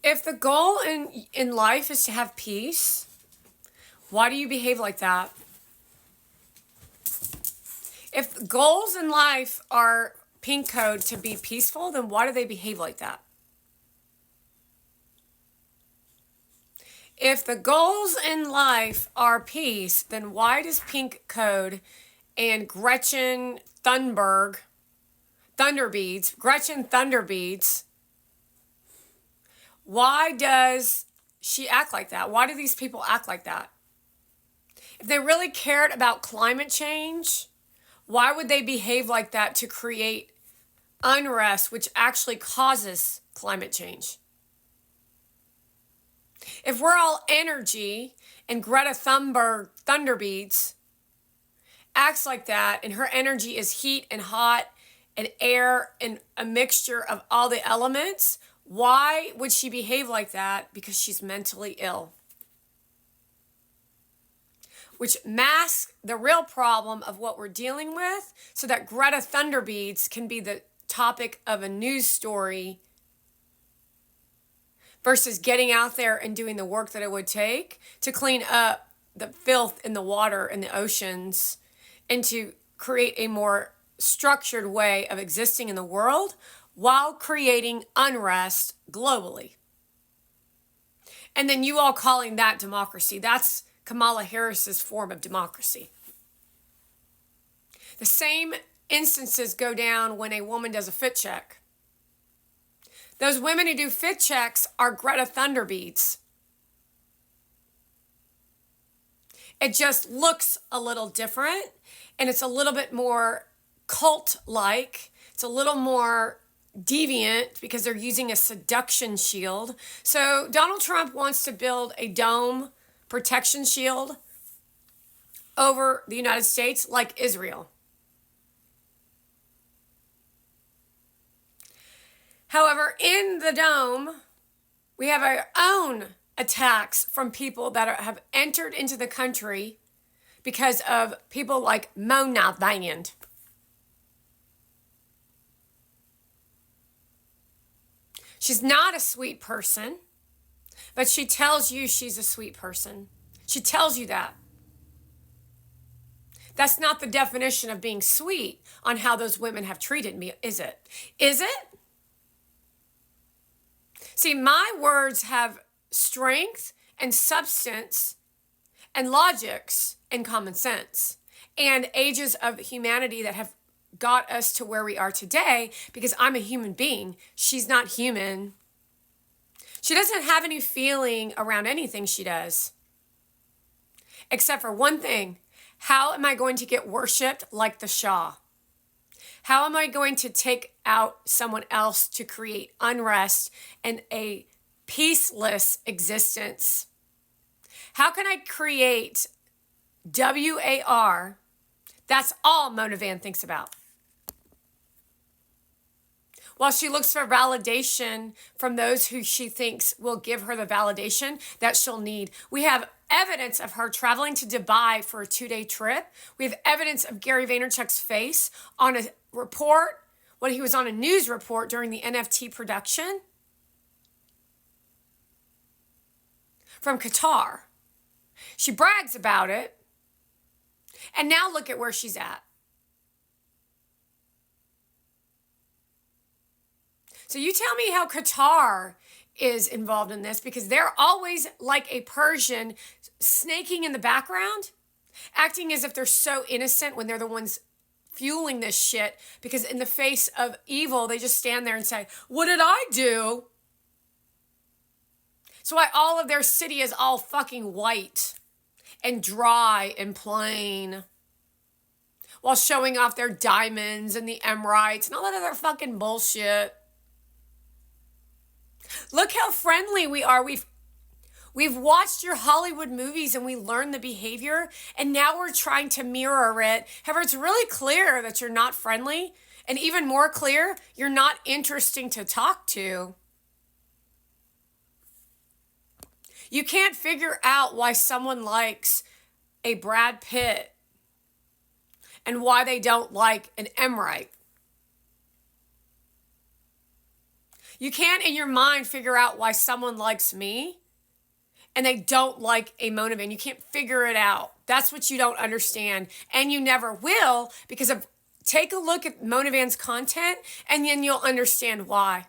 If the goal in life is to have peace, why do you behave like that? If goals in life are pink code to be peaceful, then why do they behave like that? If the goals in life are peace, then why does pink code and Gretchen Thunberg, Gretchen Thunderbeats, why does she act like that? Why do these people act like that? If they really cared about climate change, why would they behave like that to create unrest, which actually causes climate change? If we're all energy and Greta Thunberg, Thunderbeats, acts like that and her energy is heat and hot and air and a mixture of all the elements, why would she behave like that? Because she's mentally ill. Which masks the real problem of what we're dealing with so that Greta Thunderbeats can be the topic of a news story versus getting out there and doing the work that it would take to clean up the filth in the water and the oceans and to create a more structured way of existing in the world while creating unrest globally. And then you all calling that democracy. That's Kamala Harris's form of democracy. The same instances go down when a woman does a fit check. Those women who do fit checks are Greta Thunderbeats. It just looks a little different and it's a little bit more cult-like. It's a little more deviant because they're using a seduction shield. So Donald Trump wants to build a dome protection shield over the United States like Israel. However, in the dome, we have our own attacks from people that have entered into the country because of people like Mona Vand. She's not a sweet person, but she tells you she's a sweet person. She tells you that. That's not the definition of being sweet on how those women have treated me, is it? Is it? See, my words have strength and substance and logics and common sense and ages of humanity that have got us to where we are today because I'm a human being. She's not human. She doesn't have any feeling around anything she does. Except for one thing. How am I going to get worshipped like the Shah? How am I going to take out someone else to create unrest and a peaceless existence? How can I create WAR? That's all Mona Vand thinks about. While she looks for validation from those who she thinks will give her the validation that she'll need. We have evidence of her traveling to Dubai for a 2-day trip. We have evidence of Gary Vaynerchuk's face on a report when he was on a news report during the NFT production from Qatar. She brags about it. And now look at where she's at. So you tell me how Qatar is involved in this because they're always like a Persian snaking in the background, acting as if they're so innocent when they're the ones fueling this shit because in the face of evil, they just stand there and say, what did I do? So why all of their city is all fucking white and dry and plain while showing off their diamonds and the emeralds and all that other fucking bullshit. Look how friendly we are. We've watched your Hollywood movies and we learned the behavior and now we're trying to mirror it. However, it's really clear that you're not friendly and even more clear, you're not interesting to talk to. You can't figure out why someone likes a Brad Pitt and why they don't like an Emmerich. You can't in your mind figure out why someone likes me and they don't like a Mona Van. You can't figure it out. That's what you don't understand. And you never will, because of take a look at Mona Van's content and then you'll understand why.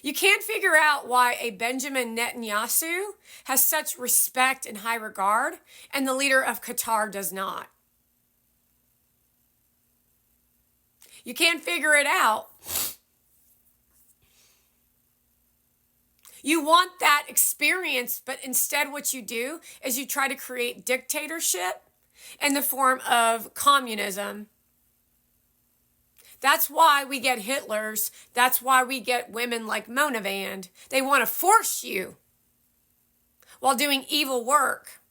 You can't figure out why a Benjamin Netanyahu has such respect and high regard and the leader of Qatar does not. You can't figure it out. You want that experience, but instead what you do is you try to create dictatorship in the form of communism. That's why we get Hitlers. That's why we get women like Mona Van. They want to force you while doing evil work.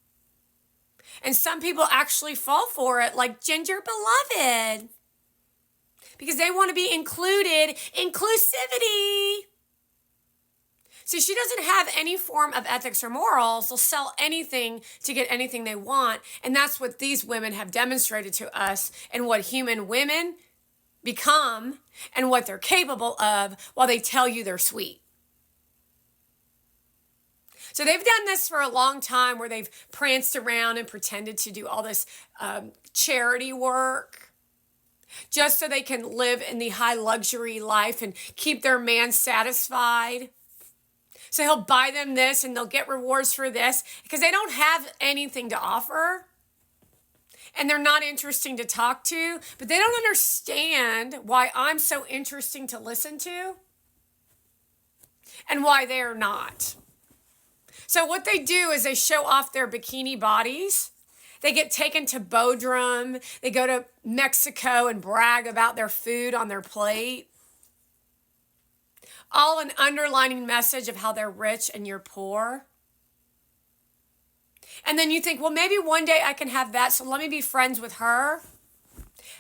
And some people actually fall for it, like Ginger Beloved, because they want to be included. Inclusivity. See, she doesn't have any form of ethics or morals. They'll sell anything to get anything they want. And that's what these women have demonstrated to us and what human women become and what they're capable of while they tell you they're sweet. So they've done this for a long time where they've pranced around and pretended to do all this charity work just so they can live in the high luxury life and keep their man satisfied. So he'll buy them this and they'll get rewards for this because they don't have anything to offer. And they're not interesting to talk to, but they don't understand why I'm so interesting to listen to and why they're not. So what they do is they show off their bikini bodies. They get taken to Bodrum. They go to Mexico and brag about their food on their plate. All an underlining message of how they're rich and you're poor. And then you think, well, maybe one day I can have that, so let me be friends with her.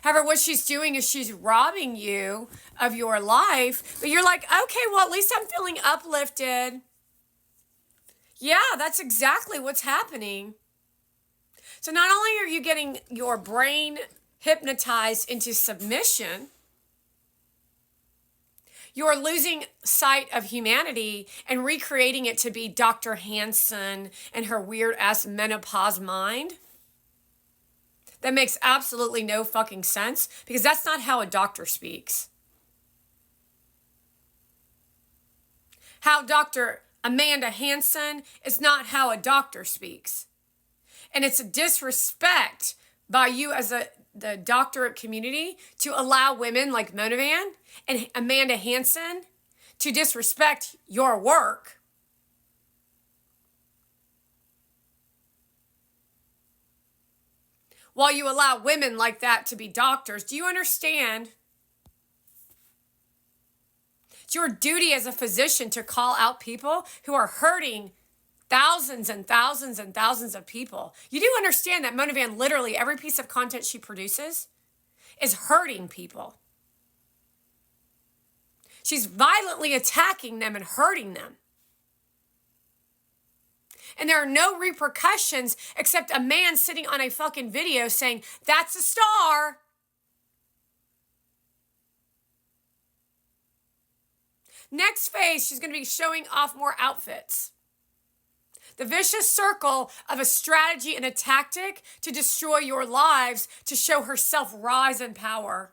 However, what she's doing is she's robbing you of your life. But you're like, okay, well, at least I'm feeling uplifted. Yeah, that's exactly what's happening. So not only are you getting your brain hypnotized into submission, you're losing sight of humanity and recreating it to be Dr. Hanson and her weird-ass menopause mind. That makes absolutely no fucking sense because that's not how a doctor speaks. How Dr. Amanda Hanson is not how a doctor speaks. And it's a disrespect by you as the doctorate community to allow women like Mona Van and Amanda Hanson to disrespect your work. While you allow women like that to be doctors, do you understand? It's your duty as a physician to call out people who are hurting thousands and thousands and thousands of people. You do understand that Mona Van, literally every piece of content she produces is hurting people. She's violently attacking them and hurting them. And there are no repercussions except a man sitting on a fucking video saying, that's a star. Next phase, she's going to be showing off more outfits. The vicious circle of a strategy and a tactic to destroy your lives to show herself rise in power.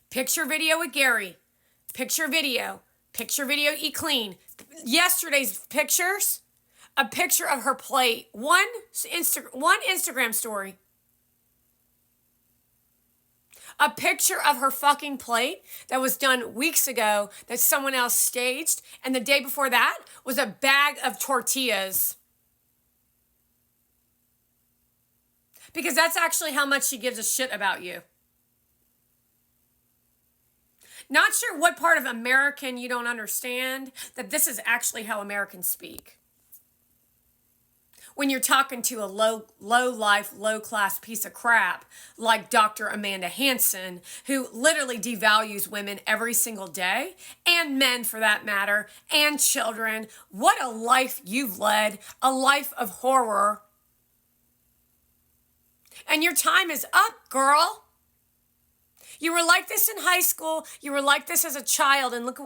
Picture video with Gary. Picture video. Picture video eat clean. Yesterday's pictures, a picture of her plate. One Instagram story. A picture of her fucking plate that was done weeks ago that someone else staged. And the day before that was a bag of tortillas. Because that's actually how much she gives a shit about you. Not sure what part of American you don't understand, that this is actually how Americans speak. When you're talking to a low-life, low-class piece of crap like Dr. Amanda Hanson, who literally devalues women every single day, and men for that matter, and children. What a life you've led, a life of horror. And your time is up, girl. You were like this in high school. You were like this as a child. And look